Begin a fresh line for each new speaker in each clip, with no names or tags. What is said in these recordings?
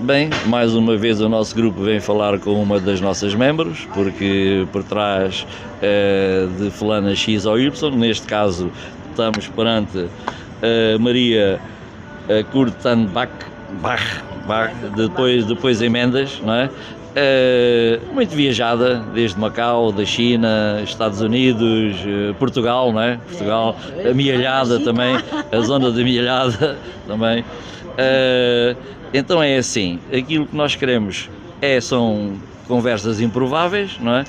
Bem, mais uma vez o nosso grupo vem falar com uma das nossas membros, porque por trás de fulana X ou Y, neste caso estamos perante Maria Kurtenbach, depois emendas, não é? Muito viajada, desde Macau, da China, Estados Unidos, Portugal, não é? Portugal, amealhada também, a zona de amealhada também. Então é assim, aquilo que nós queremos são conversas improváveis, não é?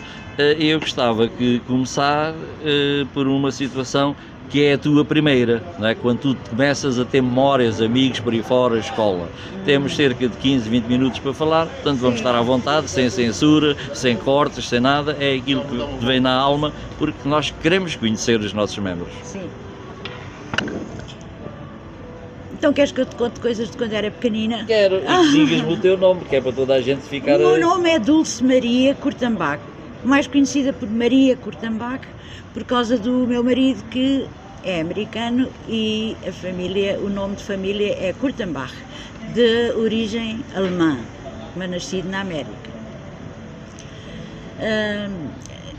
Eu gostava que começar por uma situação que é a tua primeira, não é? Quando tu começas a ter memórias, amigos por aí fora, escola. Temos cerca de 15, 20 minutos para falar, portanto vamos estar à vontade, sem censura, sem cortes, sem nada, é aquilo que vem na alma, porque nós queremos conhecer os nossos membros.
Sim. Então queres que eu te conte coisas de quando era pequenina?
Quero, e que digas-me o teu nome, que é para toda a gente ficar...
O meu nome é Dulce Maria Kurtenbach, mais conhecida por Maria Kurtenbach, por causa do meu marido que é americano e a família, o nome de família é Kurtenbach, de origem alemã, mas nascido na América.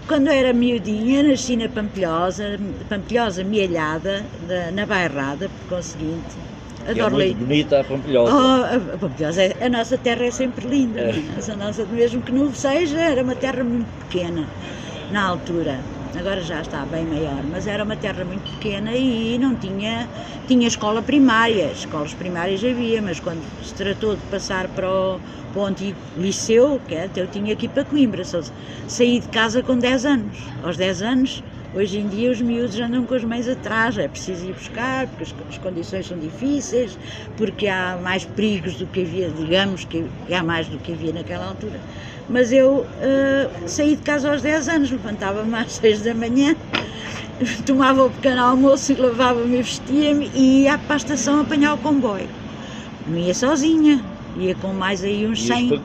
Quando eu era miudinha, nasci na Pampilhosa Mielhada, na Bairrada, por conseguinte.
Adoro leite. Bonita a Pampilhosa.
A Pampilhosa, a nossa terra é sempre linda, a nossa, mesmo que não seja, era uma terra muito pequena na altura. Agora já está bem maior, mas era uma terra muito pequena e não tinha escola primária. Escolas primárias havia, mas quando se tratou de passar para o antigo liceu, eu tinha que ir para Coimbra, saí de casa com 10 anos. Aos 10 anos, hoje em dia os miúdos andam com as mães atrás, é preciso ir buscar, porque as condições são difíceis, porque há mais perigos do que havia, digamos, que há mais do que havia naquela altura. Mas eu saí de casa aos 10 anos, levantava-me às 6 da manhã, tomava o pequeno almoço e lavava-me e vestia-me e ia para a estação apanhar o comboio. Não ia sozinha, ia com mais aí uns 100...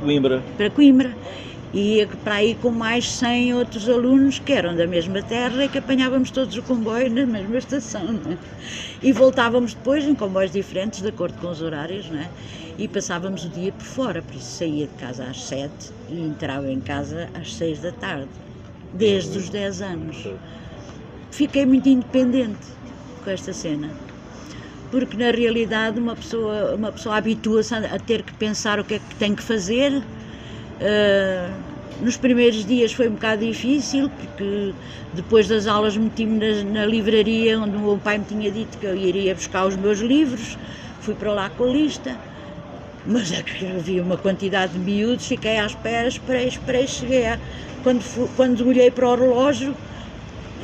Para Coimbra. Ia para aí com mais 100 outros alunos que eram da mesma terra e que apanhávamos todos o comboio na mesma estação, não é? E voltávamos depois em comboios diferentes, de acordo com os horários, não é? E passávamos o dia por fora, por isso saía de casa às 7 e entrava em casa às 6 da tarde, desde os 10 anos. Fiquei muito independente com esta cena, porque na realidade uma pessoa habitua-se a ter que pensar o que é que tem que fazer. Nos primeiros dias foi um bocado difícil, porque depois das aulas meti-me na livraria onde o meu pai me tinha dito que eu iria buscar os meus livros, fui para lá com a lista, mas havia uma quantidade de miúdos, fiquei à espera, esperei, cheguei quando olhei para o relógio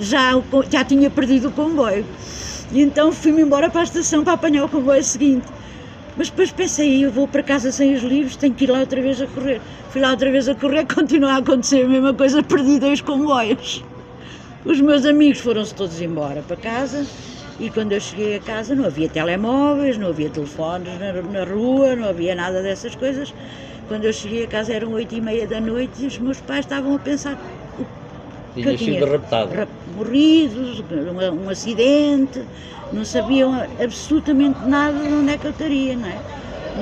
já tinha perdido o comboio, e então fui-me embora para a estação para apanhar o comboio seguinte. Mas depois pensei, eu vou para casa sem os livros, tenho que ir lá outra vez a correr. Fui lá outra vez a correr, continua a acontecer a mesma coisa, perdi os comboios. Os meus amigos foram-se todos embora para casa e quando eu cheguei a casa não havia telemóveis, não havia telefones na rua, não havia nada dessas coisas. Quando eu cheguei a casa eram 8h30 da noite e os meus pais estavam a pensar que eu tinha morrido, um acidente, não sabiam absolutamente nada de onde é que eu estaria, não é?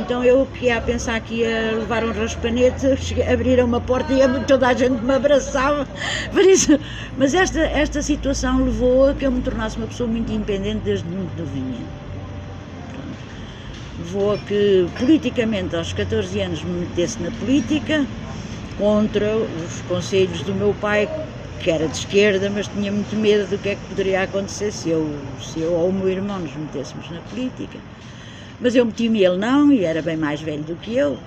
Então eu que ia a pensar que ia levar um raspanete, abriram uma porta e toda a gente me abraçava, por isso, mas esta situação levou a que eu me tornasse uma pessoa muito independente desde muito novinha. Levou a que politicamente aos 14 anos me metesse na política, contra os conselhos do meu pai, que era de esquerda, mas tinha muito medo do que é que poderia acontecer se eu ou o meu irmão nos metêssemos na política. Mas eu meti-me, ele não, e era bem mais velho do que eu,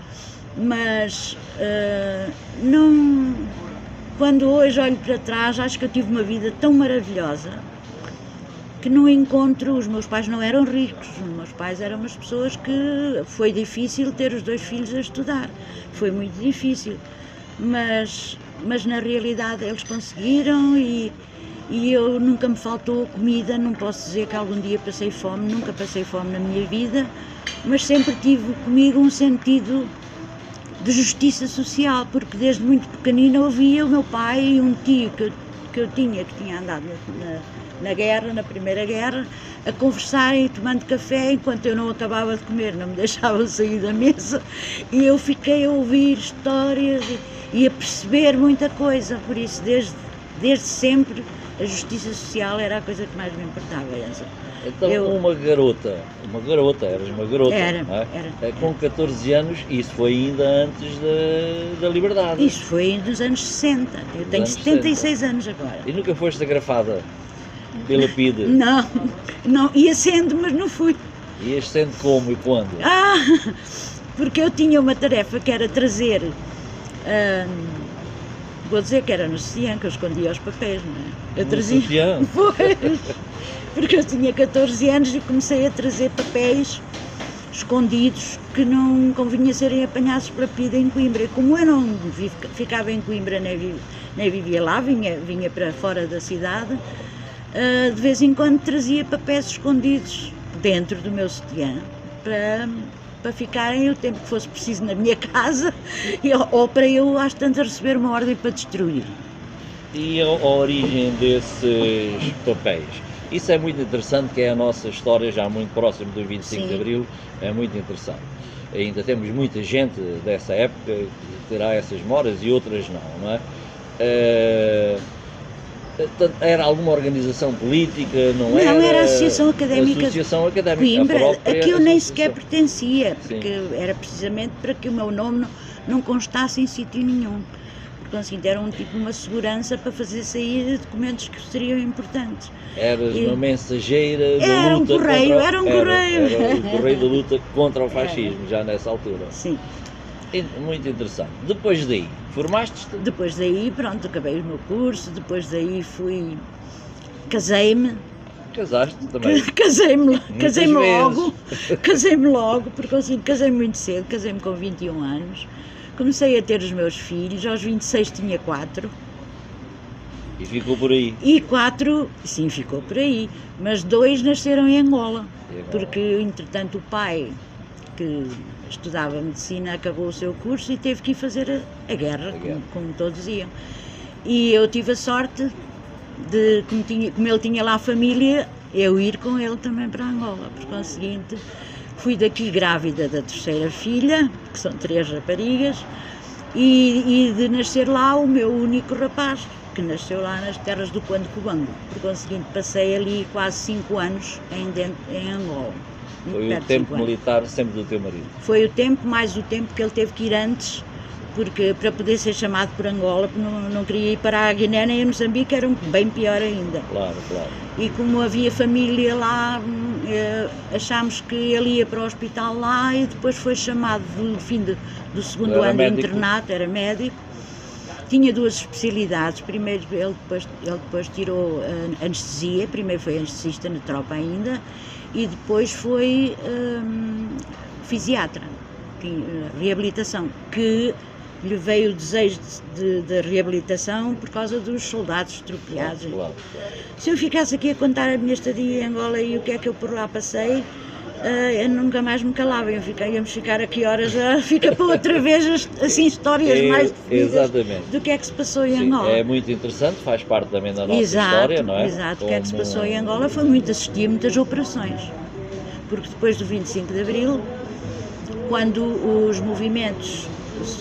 mas não, quando hoje olho para trás, acho que eu tive uma vida tão maravilhosa que não encontro. Os meus pais não eram ricos, os meus pais eram umas pessoas que foi difícil ter os 2 filhos a estudar, foi muito difícil, mas na realidade eles conseguiram e eu nunca me faltou comida, não posso dizer que algum dia passei fome, nunca passei fome na minha vida, mas sempre tive comigo um sentido de justiça social, porque desde muito pequenina eu via o meu pai e um tio que eu tinha, que tinha andado na guerra, na Primeira Guerra, a conversarem e tomando café, enquanto eu não acabava de comer, não me deixavam sair da mesa, e eu fiquei a ouvir histórias e a perceber muita coisa, por isso desde sempre a justiça social era a coisa que mais me importava, Enzo.
Então, eras uma garota,
Era,
não é?
era.
Com 14 anos, isso foi ainda antes da liberdade.
Isso foi nos anos 60, eu tenho 76 anos agora.
E nunca foste agrafada pela PIDE?
Não, ia sendo, mas não fui.
Ias sendo como e quando?
Porque eu tinha uma tarefa que era trazer, vou dizer que era no sutiã, que eu escondia os papéis, não é? Eu trazia.
Sutiã?
Pois, porque eu tinha 14 anos e comecei a trazer papéis escondidos que não convinha serem apanhados pela PIDE em Coimbra. Como eu não ficava em Coimbra, nem vivia lá, vinha para fora da cidade, de vez em quando trazia papéis escondidos dentro do meu sutiã para ficarem o tempo que fosse preciso na minha casa ou para eu às tantas receber uma ordem para destruir.
E a origem desses papéis? Isso é muito interessante, que é a nossa história já muito próximo do 25 de Abril, é muito interessante. Ainda temos muita gente dessa época que terá essas memórias e outras não é? Era alguma organização política, não era?
Não, era a Associação Académica de Coimbra, a que eu nem sequer pertencia, porque era precisamente para que o meu nome não constasse em sítio nenhum. Assim, deram uma segurança para fazer sair documentos que seriam importantes.
Eras uma mensageira da
era
luta
um correio,
contra...
Era um correio.
Era o correio da luta contra o fascismo, já nessa altura.
Sim.
Muito interessante. Depois daí, formaste-te?
Depois daí, pronto, acabei o meu curso, depois daí casei-me.
Casaste também?
Casei-me logo, porque assim, casei-me muito cedo, casei-me com 21 anos. Comecei a ter os meus filhos, aos 26 tinha 4.
E ficou por aí?
E 4, sim, ficou por aí, mas 2 nasceram em Angola, porque entretanto o pai, que estudava medicina, acabou o seu curso e teve que ir fazer a guerra. Como todos iam. E eu tive a sorte de, como ele tinha lá a família, eu ir com ele também para Angola. Por conseguinte, fui daqui grávida da terceira filha, que são 3 raparigas, e de nascer lá o meu único rapaz, que nasceu lá nas terras do Conde Cubango. Por conseguinte, passei ali quase 5 anos em Angola.
Foi o tempo militar sempre do teu marido? Foi
o tempo, mais o tempo que ele teve que ir antes, porque para poder ser chamado por Angola, não queria ir para a Guiné nem a Moçambique, era bem pior ainda.
Claro.
E como havia família lá, achámos que ele ia para o hospital lá e depois foi chamado no fim do segundo ano de internato, era médico. Tinha 2 especialidades, primeiro ele depois tirou anestesia, primeiro foi anestesista na tropa ainda, e depois foi fisiatra, reabilitação, que lhe veio o desejo de reabilitação por causa dos soldados estropiados.
Claro.
Se eu ficasse aqui a contar a minha estadia em Angola e o que é que eu por lá passei, eu nunca mais me calava, íamos ficar aqui horas, fica para outra vez assim histórias mais definidas do que é que se passou em Angola.
É muito interessante, faz parte também da nossa história, não é?
Exato, o que é que se passou em Angola foi assistir a muitas operações, porque depois do 25 de Abril, quando os movimentos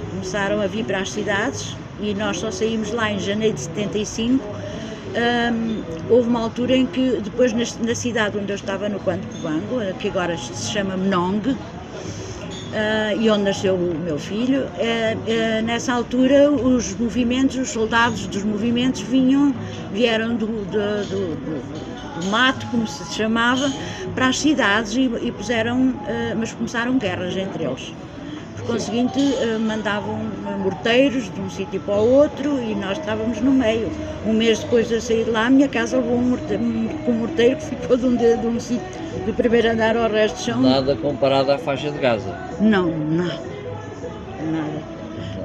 começaram a vir para as cidades e nós só saímos lá em janeiro de 75, houve uma altura em que depois na cidade onde eu estava, no Conde Cubango, que agora se chama Mnong, e onde nasceu o meu filho, nessa altura os soldados dos movimentos vieram do mato, como se chamava, para as cidades e puseram, mas começaram guerras entre eles. Por conseguinte, mandavam morteiros de um sítio para o outro e nós estávamos no meio. Um mês depois de eu sair de lá, a minha casa levou um morteiro que ficou de um sítio do primeiro andar ao resto do chão.
Nada comparado à faixa de Gaza?
Não,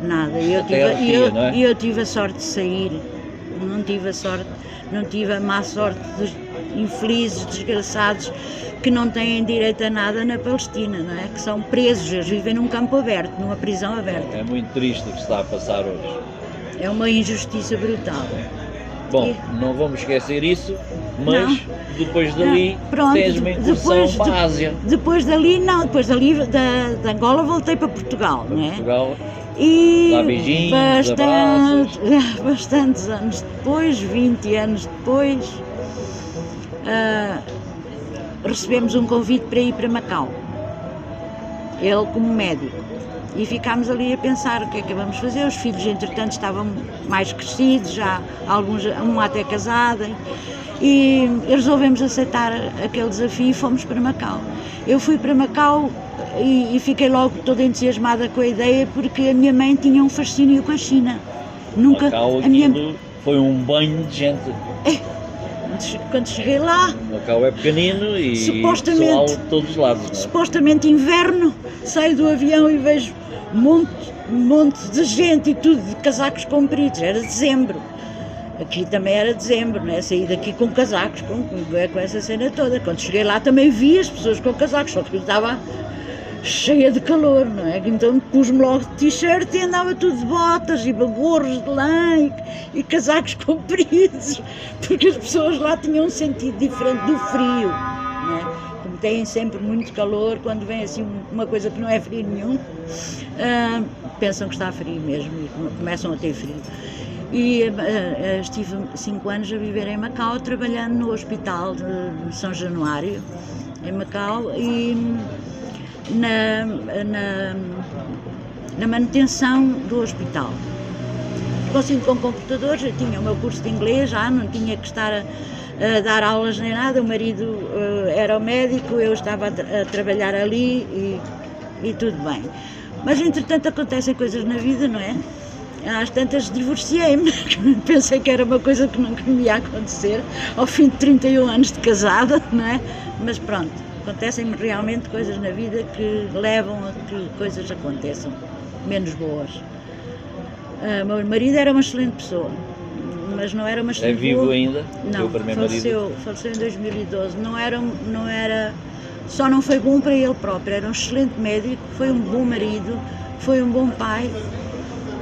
nada. E eu tive a sorte de sair, não tive a má sorte dos infelizes, desgraçados, que não têm direito a nada na Palestina, não é? Que são presos, eles vivem num campo aberto, numa prisão aberta.
É muito triste o que está a passar hoje.
É uma injustiça brutal.
Bom, não vamos esquecer isso, mas depois dali
pronto,
tens uma incursão para a Ásia.
Depois dali de Angola voltei para Portugal, não é?
Portugal,
E
dá beijinhos, abraços.
bastantes anos depois, 20 anos depois, recebemos um convite para ir para Macau, ele como médico, e ficámos ali a pensar o que é que vamos fazer. Os filhos entretanto estavam mais crescidos, já alguns, um até casado, e resolvemos aceitar aquele desafio e fomos para Macau. Eu fui para Macau e fiquei logo toda entusiasmada com a ideia, porque a minha mãe tinha um fascínio com a China. Nunca
Macau,
a minha...
foi um banho de gente.
Quando cheguei lá,
Macau é pequenino e
supostamente,
pessoal de todos os lados, não é?
Supostamente inverno, saio do avião e vejo um monte de gente e tudo de casacos compridos. Era dezembro, aqui também era dezembro, não é? Saí daqui com casacos, com essa cena toda. Quando cheguei lá também vi as pessoas com casacos, só que eu estava cheia de calor, não é? Então pus-me logo de t-shirt e andava tudo de botas e gorros de lã e casacos compridos, porque as pessoas lá tinham um sentido diferente do frio, não é? Como têm sempre muito calor, quando vem assim uma coisa que não é frio nenhum, pensam que está frio mesmo e começam a ter frio. E estive 5 anos a viver em Macau, trabalhando no hospital de São Januário, em Macau, e na manutenção do hospital. Consigo com computadores, eu tinha o meu curso de inglês, já não tinha que estar a dar aulas nem nada. O marido era o médico, eu estava a trabalhar ali e tudo bem. Mas entretanto acontecem coisas na vida, não é? Às tantas divorciei-me, pensei que era uma coisa que nunca me ia acontecer, ao fim de 31 anos de casada, não é? Mas pronto, acontecem-me realmente coisas na vida que levam a que coisas aconteçam, menos boas. O meu marido era uma excelente pessoa, mas não era uma excelente pessoa.
É vivo ainda?
Não, faleceu em 2012, só não foi bom para ele próprio, era um excelente médico, foi um bom marido, foi um bom pai,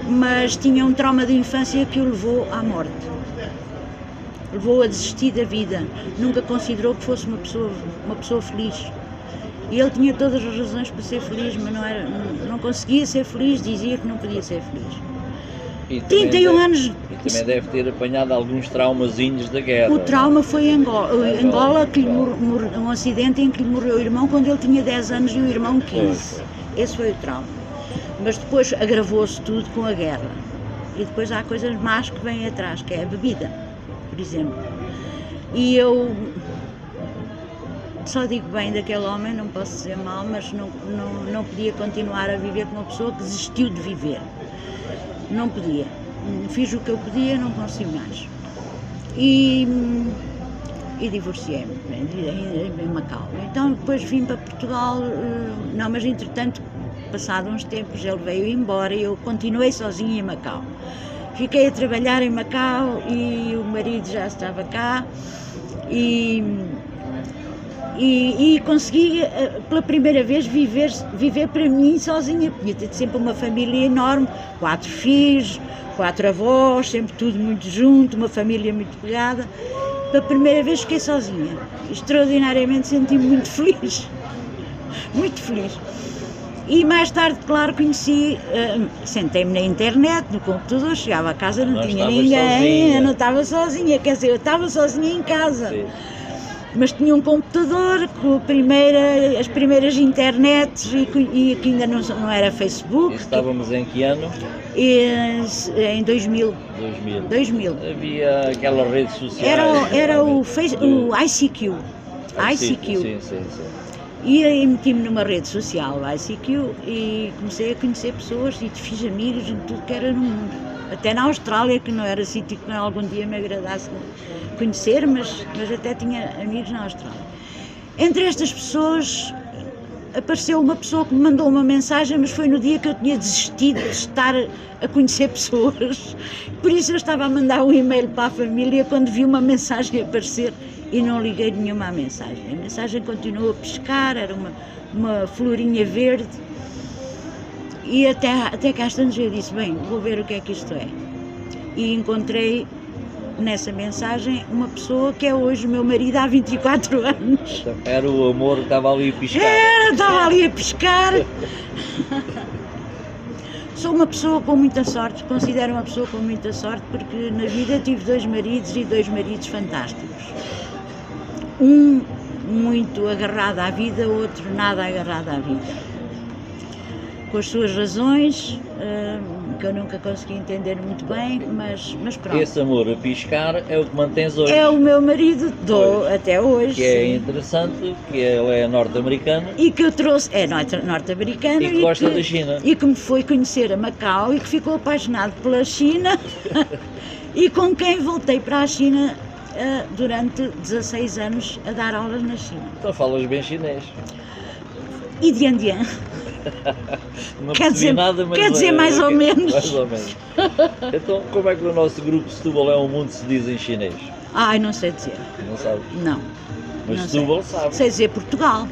mas tinha um trauma de infância que o levou à morte. Levou a desistir da vida, nunca considerou que fosse uma pessoa feliz. E ele tinha todas as razões para ser feliz, mas não conseguia ser feliz, dizia que não podia ser feliz.
E
31 anos...
E também deve ter apanhado alguns traumazinhos da guerra.
O trauma foi em Angola, que um acidente em que lhe morreu o irmão quando ele tinha 10 anos e o irmão 15. Esse foi o trauma. Mas depois agravou-se tudo com a guerra. E depois há coisas más que vêm atrás, que é a bebida, por exemplo. E eu só digo bem daquele homem, não posso dizer mal, mas não podia continuar a viver com uma pessoa que desistiu de viver. Não podia. Fiz o que eu podia, não consigo mais. E divorciei-me em Macau. Então depois vim para Portugal, mas entretanto, passado uns tempos, ele veio embora e eu continuei sozinha em Macau. Fiquei a trabalhar em Macau e o marido já estava cá e consegui pela primeira vez viver para mim sozinha. Tinha tido sempre uma família enorme, 4 filhos, 4 avós, sempre tudo muito junto, uma família muito pegada. Pela primeira vez fiquei sozinha. Extraordinariamente senti-me muito feliz. Muito feliz. E mais tarde, claro, conheci, sentei-me na internet, no computador, chegava a casa, não tinha ninguém, eu não estava sozinha, quer dizer, eu estava sozinha em casa. Sim. Mas tinha um computador com as primeiras internets e que ainda não era Facebook.
E estávamos em que ano?
Em 2000. 2000.
Havia aquela rede social.
Era o ICQ. ICQ.
Sim.
E aí meti-me numa rede social, o ICQ, e comecei a conhecer pessoas e fiz amigos em tudo que era no mundo. Até na Austrália, que não era sítio que algum dia me agradasse conhecer, mas até tinha amigos na Austrália. Entre estas pessoas apareceu uma pessoa que me mandou uma mensagem, mas foi no dia que eu tinha desistido de estar a conhecer pessoas. Por isso eu estava a mandar um e-mail para a família quando vi uma mensagem aparecer e não liguei nenhuma à mensagem. A mensagem continuou a piscar, era uma florinha verde. E até que às tantas eu disse, bem, vou ver o que é que isto é. E encontrei nessa mensagem uma pessoa que é hoje o meu marido há 24 anos.
Era o amor que estava ali a piscar.
Estava ali a pescar. Sou uma pessoa com muita sorte, considero uma pessoa com muita sorte, porque na vida tive 2 maridos e 2 maridos fantásticos. Um muito agarrado à vida, outro nada agarrado à vida. Com as suas razões, que eu nunca consegui entender muito bem, mas pronto.
Esse amor a piscar é o que mantens hoje.
É o meu marido até hoje.
Que é interessante, que ele é norte-americano.
E que eu trouxe, é norte-americano.
E que gosta da China.
E que me foi conhecer a Macau e que ficou apaixonado pela China e com quem voltei para a China durante 16 anos a dar aulas na China.
Então falas bem chinês.
E de Andian.
Não
Quer dizer,
nada, mas
quer dizer mais ou menos.
Mais ou menos. Então, como é que o nosso grupo Setúbal é um mundo se diz em chinês?
Ai, não sei dizer.
Não sabe?
Não.
Mas
não
Setúbal sabe.
Sei dizer Portugal.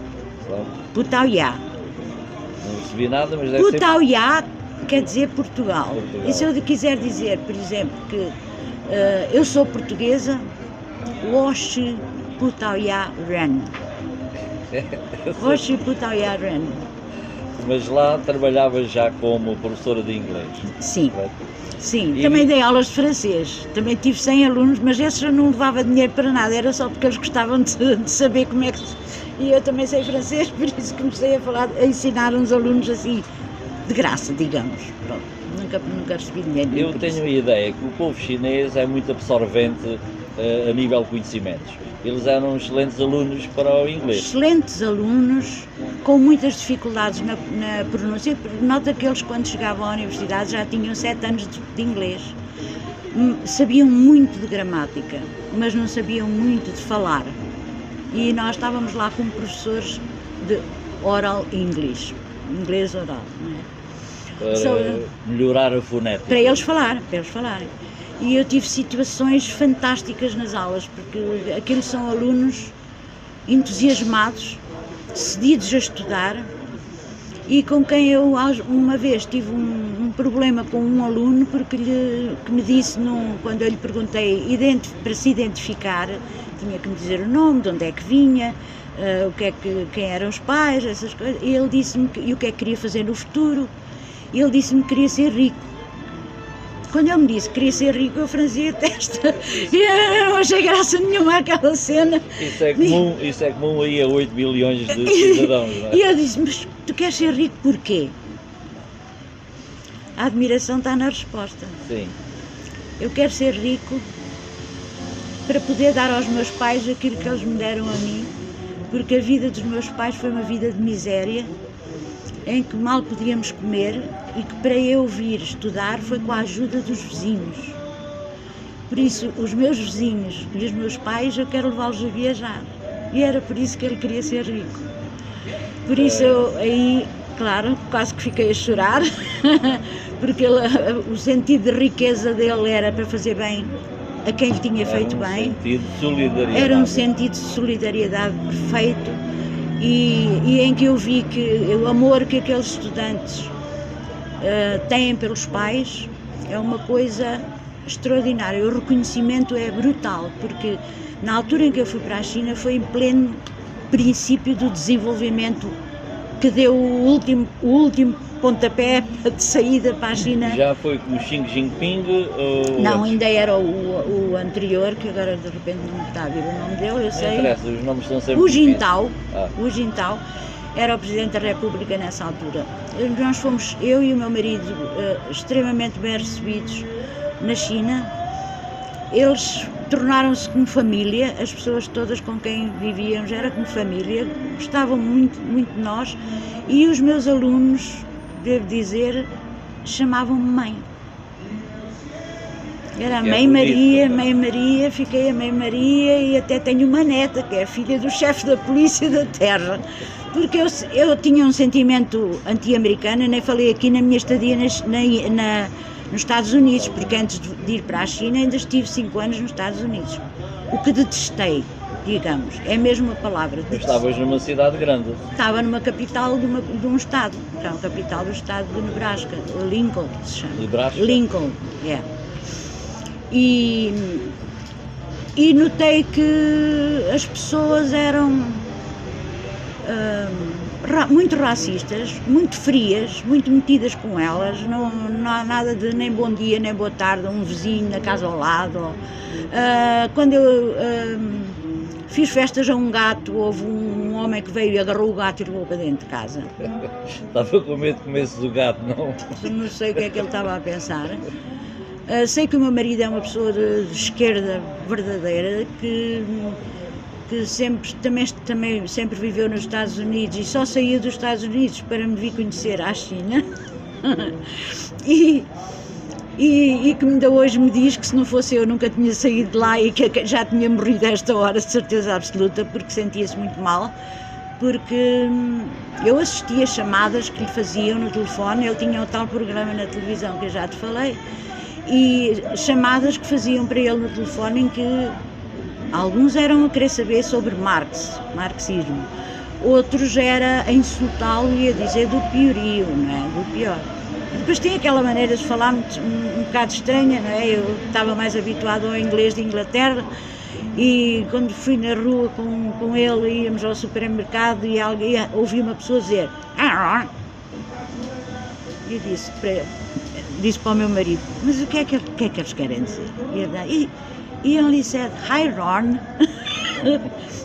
Sabe?
Putauyá.
Não percebi nada, mas deve ser...
Putauyá quer dizer Portugal.
Portugal.
E se eu quiser dizer, por exemplo, que eu sou portuguesa, Woshi Putauyá Ren. Woshi Putauyá Ren.
Mas lá trabalhava já como professora de inglês.
Sim.
Correto?
Sim,
E-
também dei aulas de francês. Também tive 100 alunos, mas esses eu não levava dinheiro para nada, era só porque eles gostavam de saber como é que... E eu também sei francês, por isso comecei a ensinar uns alunos assim, de graça, digamos. Pronto. Nunca recebi dinheiro.
Eu
por
tenho
isso.
a ideia que o povo chinês é muito absorvente a nível de conhecimentos. Eles eram excelentes alunos para o inglês.
Excelentes alunos, com muitas dificuldades na pronúncia. Nota que eles, quando chegavam à universidade, já tinham 7 anos de inglês. Sabiam muito de gramática, mas não sabiam muito de falar. E nós estávamos lá como professores de oral English, inglês oral, não é?
Para melhorar a fonética.
Para eles falarem. E eu tive situações fantásticas nas aulas, porque aqueles são alunos entusiasmados, decididos a estudar, e com quem eu uma vez tive um problema com um aluno, porque que me disse, quando eu lhe perguntei para se identificar, tinha que me dizer o nome, de onde é que vinha, quem eram os pais, essas coisas, e ele disse-me o que é que queria fazer no futuro. E ele disse-me que queria ser rico. Quando ele me disse que queria ser rico, eu franzia a testa. E eu não achei graça nenhuma àquela cena.
Isso é comum aí a 8 bilhões de cidadãos, não é?
E eu disse, mas tu queres ser rico porquê? A admiração está na resposta.
Sim.
Eu quero ser rico para poder dar aos meus pais aquilo que eles me deram a mim, porque a vida dos meus pais foi uma vida de miséria, em que mal podíamos comer e que para eu vir estudar foi com a ajuda dos vizinhos. Por isso, os meus vizinhos e os meus pais, eu quero levá-los a viajar. E era por isso que ele queria ser rico. Por isso, eu aí, claro, quase que fiquei a chorar, porque o sentido de riqueza dele era para fazer bem a quem lhe tinha feito bem.
Sentido de solidariedade.
Era um sentido de solidariedade perfeito. E em que eu vi que o amor que aqueles estudantes têm pelos pais é uma coisa extraordinária. O reconhecimento é brutal, porque na altura em que eu fui para a China foi em pleno princípio do desenvolvimento que deu o último pontapé de saída para a China.
Já foi com o Xi Jinping?
Não, ainda era o anterior, que agora de repente não me está a vir o nome dele, eu sei.
Não interessa, os nomes são sempre
O Jintao,
difíceis.
o Jintao era o Presidente da República nessa altura. Nós fomos, eu e o meu marido, extremamente bem recebidos na China. Eles tornaram-se como família, as pessoas todas com quem vivíamos era como família, gostavam muito, muito de nós, e os meus alunos, devo dizer, chamavam-me mãe. Era a Mãe Maria, fiquei a Mãe Maria e até tenho uma neta, que é a filha do chefe da polícia da terra. Porque eu tinha um sentimento anti-americano, nem falei aqui na minha estadia nos Estados Unidos, porque antes de ir para a China ainda estive 5 anos nos Estados Unidos. O que detestei, digamos, é mesmo a palavra.
Mas estavas numa cidade grande.
Estava numa capital de um estado, que é a capital do estado de Nebraska, Lincoln se chama.
Nebraska?
Lincoln, é. E E notei que as pessoas eram muito racistas, muito frias, muito metidas com elas, não há nada de nem bom dia, nem boa tarde, um vizinho na casa ao lado. Quando eu fiz festas a um gato, houve um homem que veio e agarrou o gato e levou para dentro de casa.
Estava com medo de comer-se do gato, não?
Não sei o que é que ele estava a pensar. Sei que o meu marido é uma pessoa de esquerda verdadeira, que também sempre viveu nos Estados Unidos e só saiu dos Estados Unidos para me vir conhecer à China. E que ainda hoje me diz que se não fosse eu nunca tinha saído de lá e que já tinha morrido a esta hora, de certeza absoluta, porque sentia-se muito mal, porque eu assistia chamadas que lhe faziam no telefone. Ele tinha um tal programa na televisão que eu já te falei, e chamadas que faziam para ele no telefone em que alguns eram a querer saber sobre marxismo, outros era a insultá-lo e a dizer do piorio, não é? Do pior. Depois tem aquela maneira de falar um bocado estranha, não é? Eu estava mais habituado ao inglês de Inglaterra e quando fui na rua com ele, íamos ao supermercado e ouvi uma pessoa dizer e disse para o meu marido, mas o que é que eles querem dizer? E ele disse, hi Ron.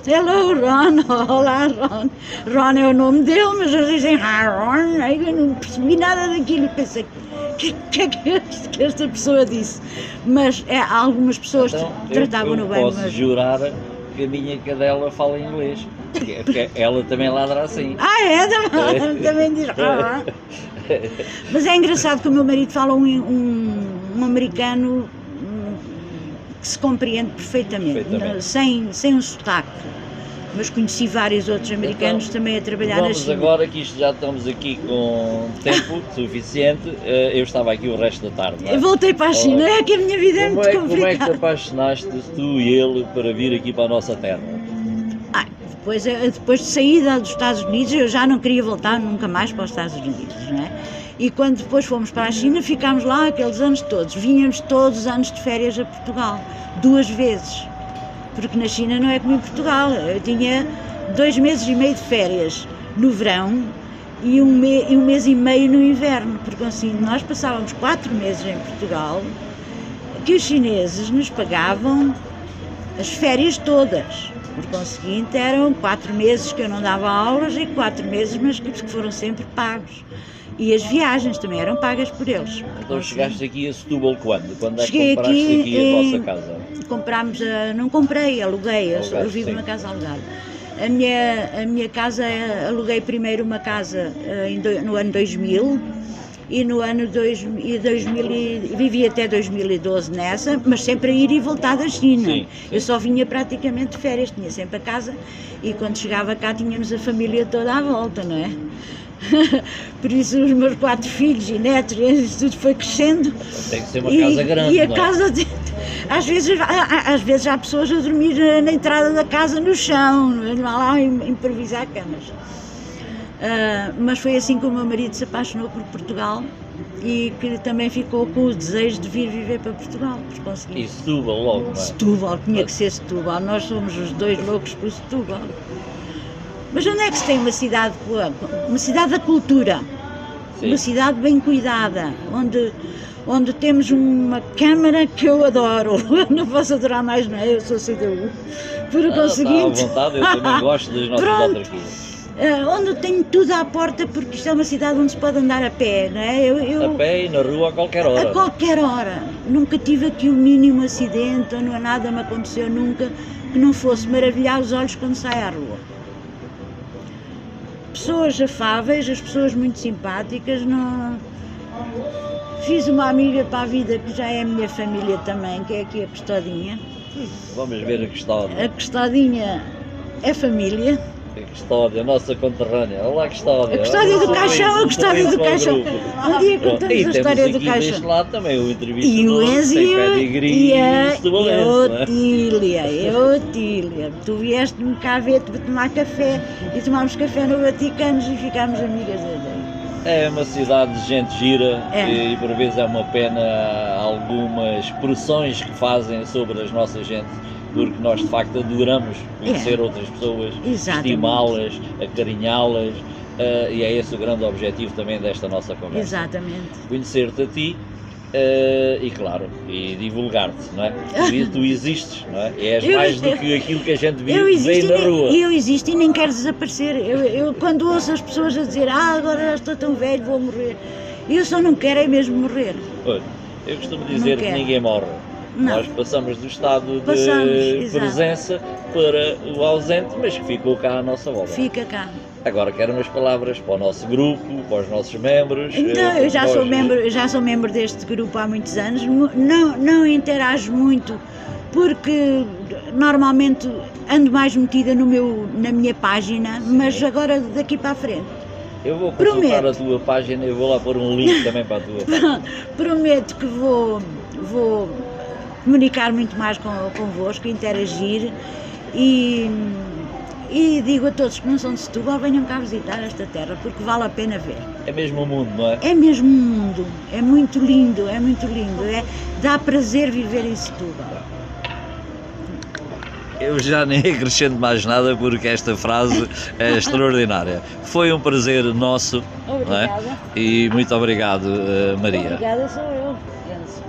Hello Ron, olá Ron. Ron é o nome dele, mas eles dizem hi Ron. Eu não percebi nada daquilo e pensei, o que é que esta pessoa disse? Mas algumas pessoas
então,
tratavam-no bem.
Eu posso jurar que a minha cadela fala inglês, porque ela também ladra assim.
Também diz Ron. Mas é engraçado que o meu marido fala um americano que se compreende perfeitamente. Sem um sotaque. Mas conheci vários outros americanos então, também a trabalhar na China.
Agora que isto já estamos aqui com tempo suficiente, eu estava aqui o resto da tarde. Não é?
Voltei para a China, é que a minha vida é muito complicada.
Como é que te apaixonaste, tu e ele, para vir aqui para a nossa terra?
Depois de saída dos Estados Unidos, eu já não queria voltar nunca mais para os Estados Unidos, não é? E quando depois fomos para a China, ficámos lá aqueles anos todos. Vínhamos todos os anos de férias a Portugal, 2 vezes. Porque na China não é como em Portugal. Eu tinha 2 meses e meio de férias no verão e um mês e meio no inverno. Porque assim, nós passávamos 4 meses em Portugal, que os chineses nos pagavam as férias todas. Por conseguinte, eram 4 meses que eu não dava aulas e 4 meses, mas que foram sempre pagos. E as viagens também eram pagas por eles.
Então chegaste aqui a Setúbal quando? Quando é que compraste aqui a vossa casa?
Não comprei, aluguei, eu vivo numa casa alugada. A minha casa, aluguei primeiro uma casa no ano 2000 e no ano 2000 vivi até 2012 nessa, mas sempre a ir e voltar da China. Sim. Eu só vinha praticamente de férias, tinha sempre a casa e quando chegava cá tínhamos a família toda à volta, não é? Por isso os meus 4 filhos e netos, isso tudo foi crescendo.
Tem que ser uma casa grande.
E a casa, às vezes há pessoas a dormir na entrada da casa no chão, não há lá a improvisar camas. Mas foi assim que o meu marido se apaixonou por Portugal e que também ficou com o desejo de vir viver para Portugal.
E Setúbal logo, não é?
Setúbal, tinha que ser Setúbal, nós somos os 2 loucos por Setúbal. Mas onde é que se tem uma cidade da cultura? Sim. Uma cidade bem cuidada, onde temos uma câmara que eu adoro. Não posso adorar mais, não é? Eu sou CDU. Por conseguinte...
Está à vontade, eu também gosto das nossas autarquias.
Onde tenho tudo à porta, porque isto é uma cidade onde se pode andar a pé, não é?
A pé e na rua a qualquer hora.
A qualquer hora. Nunca tive aqui o mínimo acidente, ou não, nada me aconteceu nunca que não fosse maravilhar os olhos quando saio à rua. Pessoas afáveis, as pessoas muito simpáticas, não... Fiz uma amiga para a vida que já é a minha família também, que é aqui a Custodinha.
Vamos ver a Custódia.
A Custodinha é família.
A Custódia, a nossa conterrânea. Olá, Custódia.
A Custódia do Caixão, a Custódia do Caixão. Um dia contamos a história do Caixão.
E temos lado também o entrevistador,
e o Enzo
e
a Otília. Tu vieste-me cá ver para tomar café e tomámos café no Vaticano e ficámos amigas daí.
É uma cidade de gente gira e por vezes é uma pena algumas pressões que fazem sobre as nossas gentes, porque nós de facto adoramos conhecer outras pessoas,
Exatamente.
estimá-las, acarinhá-las, e é esse o grande objetivo também desta nossa conversa.
Exatamente.
Conhecer-te a ti e claro, e divulgar-te, não é? Tu existes, não é? És
Eu-
mais do que aquilo que a gente vê
Eu existo,
na rua.
eu existo e nem quero desaparecer. Eu quando ouço as pessoas a dizer agora já estou tão velho, vou morrer, eu só não quero é mesmo morrer.
Olha, eu costumo dizer que
quero.
ninguém morre.
Não.
Nós passamos do estado
Passamos,
de
exato.
presença para o ausente, mas que ficou cá à nossa volta.
Fica cá.
Agora quero umas palavras para o nosso grupo, para os nossos membros.
Então, eu já sou membro deste grupo há muitos anos, não interajo muito, porque normalmente ando mais metida na minha página, mas agora daqui para a frente.
Eu vou consultar
Prometo.
a tua página e vou lá pôr um link também para a tua página.
Prometo que vou comunicar muito mais convosco, interagir e digo a todos que não são de Setúbal, venham cá visitar esta terra, porque vale a pena ver.
É mesmo o mundo, não é?
É mesmo um mundo, é muito lindo, dá prazer viver em Setúbal.
Eu já nem acrescento mais nada porque esta frase é extraordinária. Foi um prazer nosso, não é?
Obrigada.
E muito obrigado, Maria.
Obrigada sou eu, Enzo.